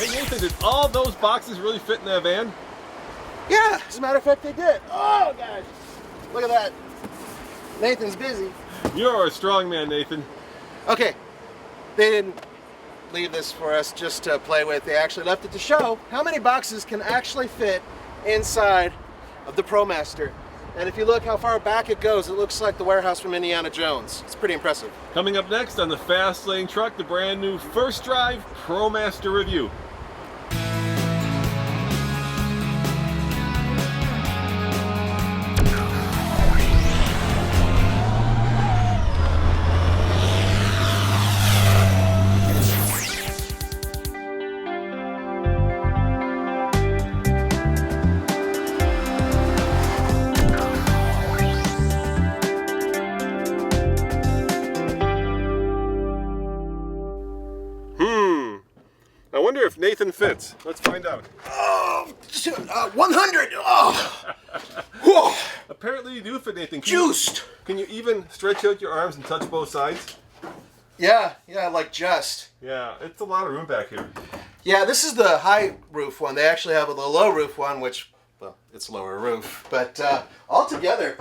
Hey Nathan, did all those boxes really fit in that van? Yeah, as a matter of fact, they did. Oh, gosh. Look at that. Nathan's busy. You're a strong man, Nathan. Okay, they didn't leave this for us just to play with. They actually left it to show how many boxes can actually fit inside of the ProMaster. And if you look how far back it goes, it looks like the warehouse from Indiana Jones. It's pretty impressive. Coming up next on the Fast Lane Truck, the brand new First Drive ProMaster review. I wonder if Nathan fits. Let's find out. Oh, 100. Oh, whoa. Apparently you do fit, Nathan. Juiced. Can you even stretch out your arms and touch both sides? Yeah, like just. Yeah, it's a lot of room back here. Yeah, this is the high roof one. They actually have the low roof one, which, well, it's lower roof. But altogether,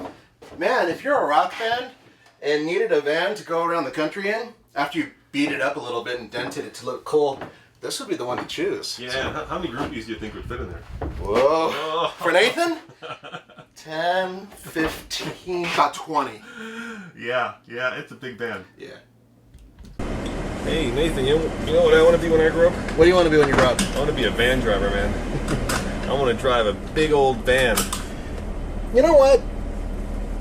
man, if you're a rock band and needed a van to go around the country in, after you beat it up a little bit and dented it to look cool, this would be the one to choose. Yeah, how many groupies do you think would fit in there? Whoa. Oh. For Nathan? 10, 15, about 20. Yeah, it's a big van. Yeah. Hey Nathan, you know what I want to be when I grow up? What do you want to be when you grow up? I want to be a van driver, man. I want to drive a big old van. You know what?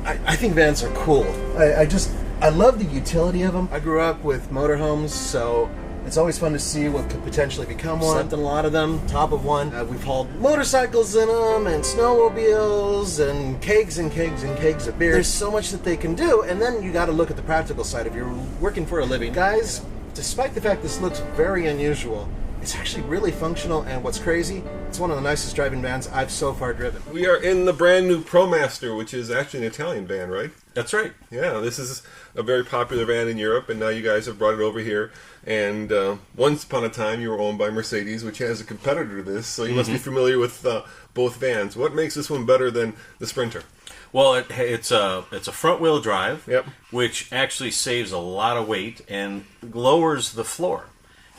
I think vans are cool. I love the utility of them. I grew up with motorhomes, so it's always fun to see what could potentially become one. Slept in a lot of them, top of one. We've hauled motorcycles in them, and snowmobiles, and kegs and kegs and kegs of beer. There's so much that they can do, and then you got to look at the practical side. If you're working for a living, guys, despite the fact this looks very unusual, it's actually really functional, and what's crazy, it's one of the nicest driving vans I've so far driven. We are in the brand new ProMaster, which is actually an Italian van, right? That's right. Yeah, this is a very popular van in Europe, and now you guys have brought it over here. And once upon a time, you were owned by Mercedes, which has a competitor to this, so you must be familiar with both vans. What makes this one better than the Sprinter? Well, it's a front-wheel drive, Yep. which actually saves a lot of weight and lowers the floor.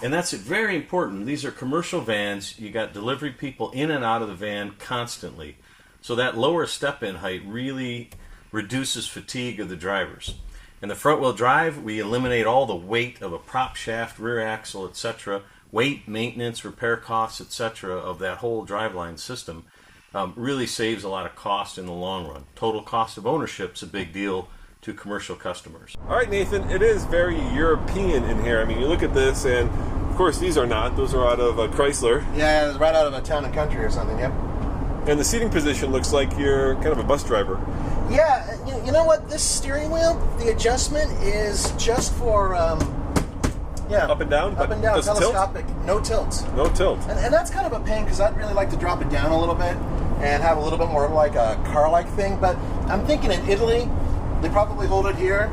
And that's very important. These are commercial vans. You got delivery people in and out of the van constantly. So that lower step-in height really reduces fatigue of the drivers. In the front-wheel drive, we eliminate all the weight of a prop shaft, rear axle, etc. Weight, maintenance, repair costs, etc. of that whole driveline system really saves a lot of cost in the long run. Total cost of ownership is a big deal to commercial customers. All right, Nathan, it is very European in here. I mean, you look at this, and of course these are not. Those are out of Chrysler. Yeah, it's right out of a Town and Country or something, yep. And the seating position looks like you're kind of a bus driver. Yeah, you know what? This steering wheel, the adjustment is just for, yeah. Up and down? Up and down, Does it telescopic, no tilt. No tilt. And that's kind of a pain because I'd really like to drop it down a little bit and have a little bit more of like a car-like thing. But I'm thinking in Italy, they probably hold it here,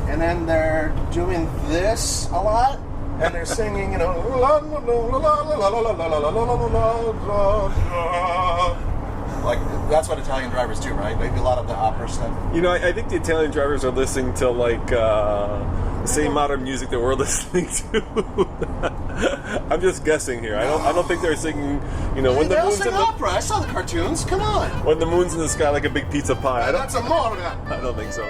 and then they're doing this a lot, and they're singing, you know, like that's what Italian drivers do, right? They do a lot of the opera stuff. You know, I think the Italian drivers are listening to like the same modern music that we're listening to. I'm just guessing here. I don't think they're singing. You know, when the moon's in the opera. I saw the cartoons. Come on. When the moon's in the sky like a big pizza pie. That's amore. I don't think so.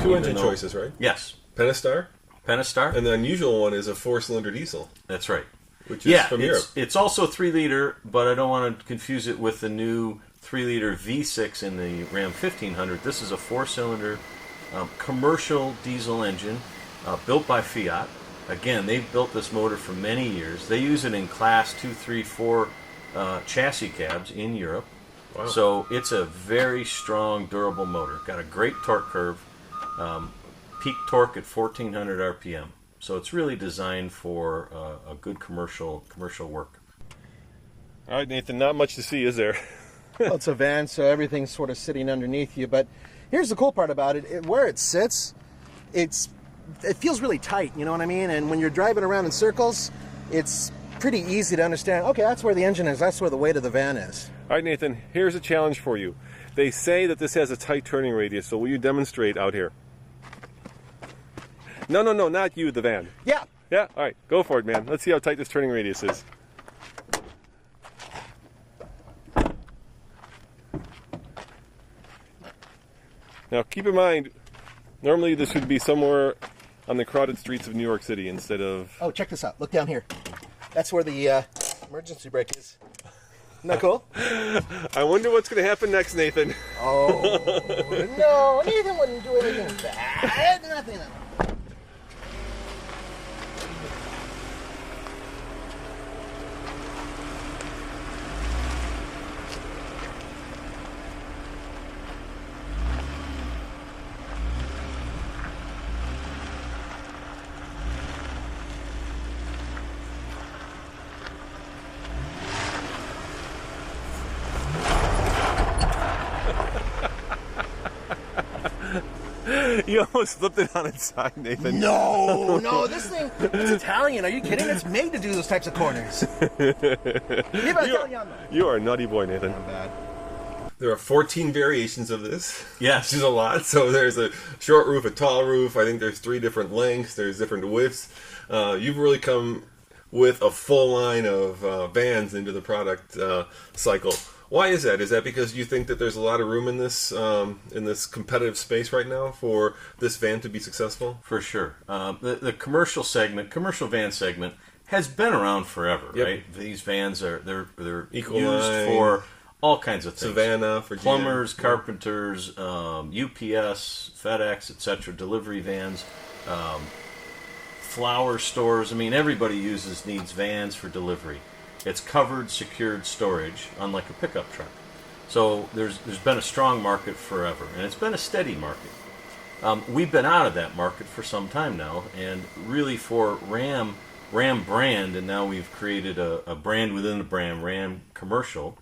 Two engine choices, right? Yes. Pentastar? Pentastar. And the unusual one is a 4-cylinder diesel. That's right. Which is from Europe. It's also 3-liter, but I don't want to confuse it with the new 3-liter V6 in the Ram 1500. This is a 4-cylinder commercial diesel engine built by Fiat. Again, they've built this motor for many years. They use it in Class 2, 3, 4 chassis cabs in Europe. Wow. So it's a very strong, durable motor. Got a great torque curve. Peak torque at 1400 RPM. So it's really designed for a good commercial work. All right, Nathan, not much to see, is there? Well, it's a van, so everything's sort of sitting underneath you. But here's the cool part about it. Where it sits, it feels really tight, you know what I mean? And when you're driving around in circles, it's pretty easy to understand, okay, that's where the engine is, that's where the weight of the van is. All right, Nathan, here's a challenge for you. They say that this has a tight turning radius, so will you demonstrate out here? No, not you, the van. Yeah. Yeah? All right, go for it, man. Let's see how tight this turning radius is. Now, keep in mind, normally this would be somewhere on the crowded streets of New York City instead of... Oh, check this out. Look down here. That's where the emergency brake is. Isn't that cool? I wonder what's going to happen next, Nathan. Oh, no. Nathan wouldn't do anything bad. Nothing. You almost flipped it on its side, Nathan. No, this thing, it's Italian. Are you kidding? It's made to do those types of corners. You are a nutty boy, Nathan. Not bad. There are 14 variations of this. Yes. Which is a lot. So there's a short roof, a tall roof. I think there's 3 different lengths. There's different widths. You've really come with a full line of vans into the product cycle. Why is that? Is that because you think that there's a lot of room in this competitive space right now for this van to be successful? For sure. The commercial van segment, has been around forever, Yep. right? These vans they're Ecoline, used for all kinds of things. Savannah for plumbers, GM. carpenters, UPS, FedEx, etc. Delivery vans, flower stores. I mean, everybody needs vans for delivery. It's covered, secured storage, unlike a pickup truck. So there's been a strong market forever, and it's been a steady market. We've been out of that market for some time now, and really for Ram brand, and now we've created a brand within the brand, Ram Commercial,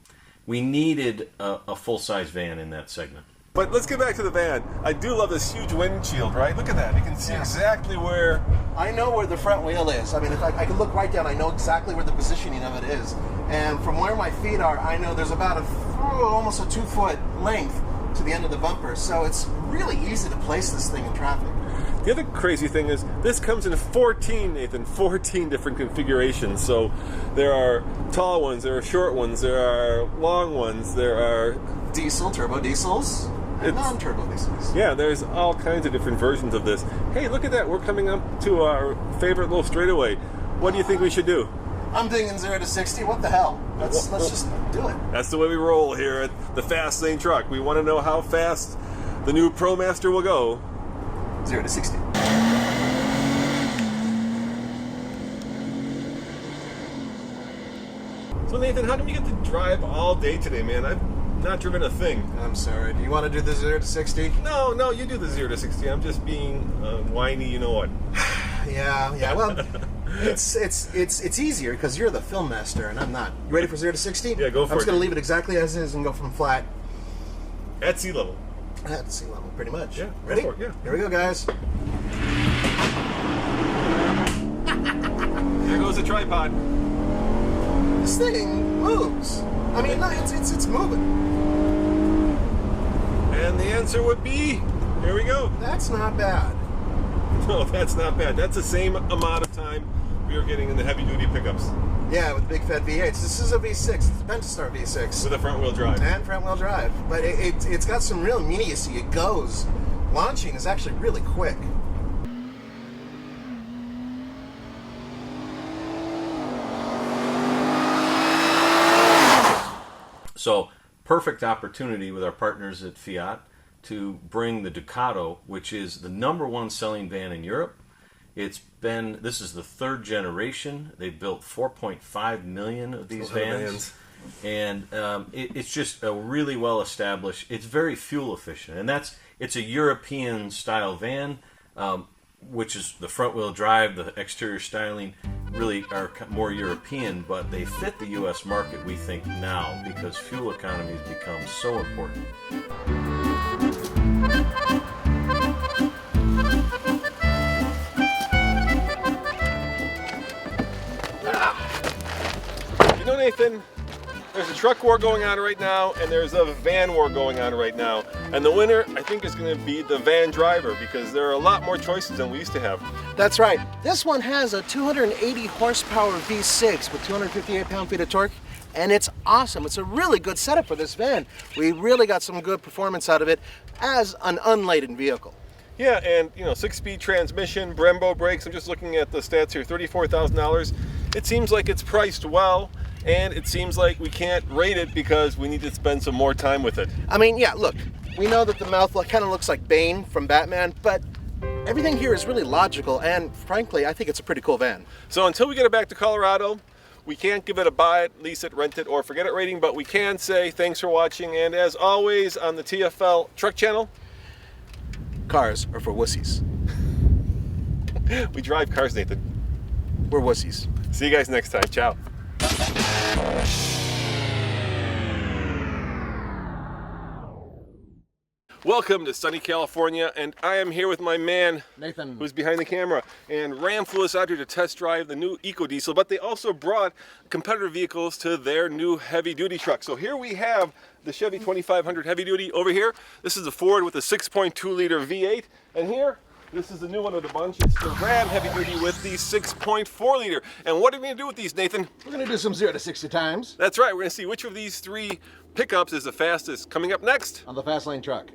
we needed a full-size van in that segment. But let's get back to the van. I do love this huge windshield, right? Look at that. You can see exactly where... I know where the front wheel is. I mean, if I can look right down, I know exactly where the positioning of it is. And from where my feet are, I know there's about almost a 2-foot length to the end of the bumper. So it's really easy to place this thing in traffic. The other crazy thing is this comes in 14 different configurations. So there are tall ones, there are short ones, there are long ones, there are... Diesel, turbo diesels, and non-turbo diesels. Yeah, there's all kinds of different versions of this. Hey, look at that. We're coming up to our favorite little straightaway. What do you think we should do? I'm thinking 0 to 60. What the hell? Let's just do it. That's the way we roll here at the Fast Lane Truck. We want to know how fast the new ProMaster will go. 0 to 60. So Nathan, how come you get to drive all day today, man? I've not driven a thing. I'm sorry. Do you want to do the 0 to 60? No, you do the 0 to 60. I'm just being whiny, you know what? Yeah. Well, it's easier because you're the film master and I'm not. You ready for 0 to 60? Yeah, go for it. I'm just going to leave it exactly as is and go from flat At sea level. at sea level, pretty much. Yeah. Ready? Go for it, yeah. Here we go, guys. There goes the tripod. This thing moves. I mean, no, it's moving. And the answer would be, here we go. That's not bad. No, that's not bad. That's the same amount of time we were getting in the heavy-duty pickups Yeah, with big fat V8s. This is a V6. It's a Pentastar V6. with a front-wheel drive. And front-wheel drive. But it's got some real immediacy. It goes. Launching is actually really quick. So, perfect opportunity with our partners at Fiat to bring the Ducato, which is the #1 selling van in Europe. This is the 3rd generation. They've built 4.5 million of these vans. And it's just a really well established, it's very fuel efficient. And it's a European style van. which is the front-wheel drive, the exterior styling, really are more European, but they fit the U.S. market, we think, now because fuel economy has become so important. You know, Nathan, there's a truck war going on right now, and there's a van war going on right now. And the winner, I think, is going to be the van driver because there are a lot more choices than we used to have. That's right. This one has a 280 horsepower V6 with 258 pound-feet of torque, and it's awesome. It's a really good setup for this van. We really got some good performance out of it as an unladen vehicle. Yeah, and you know, 6-speed transmission, Brembo brakes. I'm just looking at the stats here, $34,000. It seems like it's priced well, and it seems like we can't rate it because we need to spend some more time with it. I mean, yeah, look, we know that the mouth kind of looks like Bane from Batman, but everything here is really logical, and frankly, I think it's a pretty cool van. So until we get it back to Colorado, we can't give it a buy it, lease it, rent it, or forget it rating, but we can say thanks for watching, and as always on the TFL Truck Channel, Cars are for wussies. we drive cars, Nathan. We're wussies. See you guys next time. Ciao. Welcome to sunny California, and I am here with my man Nathan, who's behind the camera. And Ram flew us out here to test drive the new EcoDiesel, but they also brought competitor vehicles to their new heavy-duty truck. So here we have the Chevy 2500 heavy-duty over here. This is a Ford with a 6.2-liter V8, and here, this is the new one of the bunch. It's the Ram heavy-duty with the 6.4-liter. And what are we going to do with these, Nathan? we're going to do some 0 to 60 times That's right. We're going to see which of these three pickups is the fastest. Coming up next on the Fast Lane Truck.